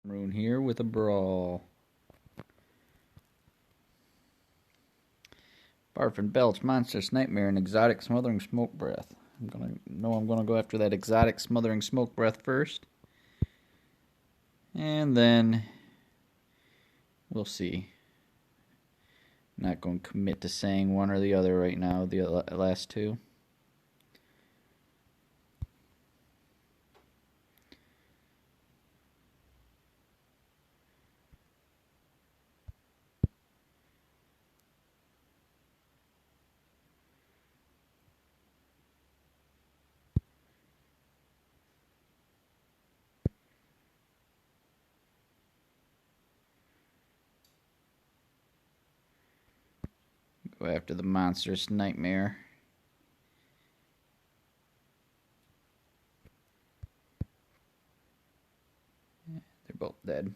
Rune here with a brawl. Barf Belch, Monstrous, Nightmare, and exotic Smothering Smokebreath. I'm gonna go after that exotic Smothering Smokebreath first, and then we'll see. I'm not going to commit to saying one or the other right now. The last two. Go after the Monstrous Nightmare. They're both dead.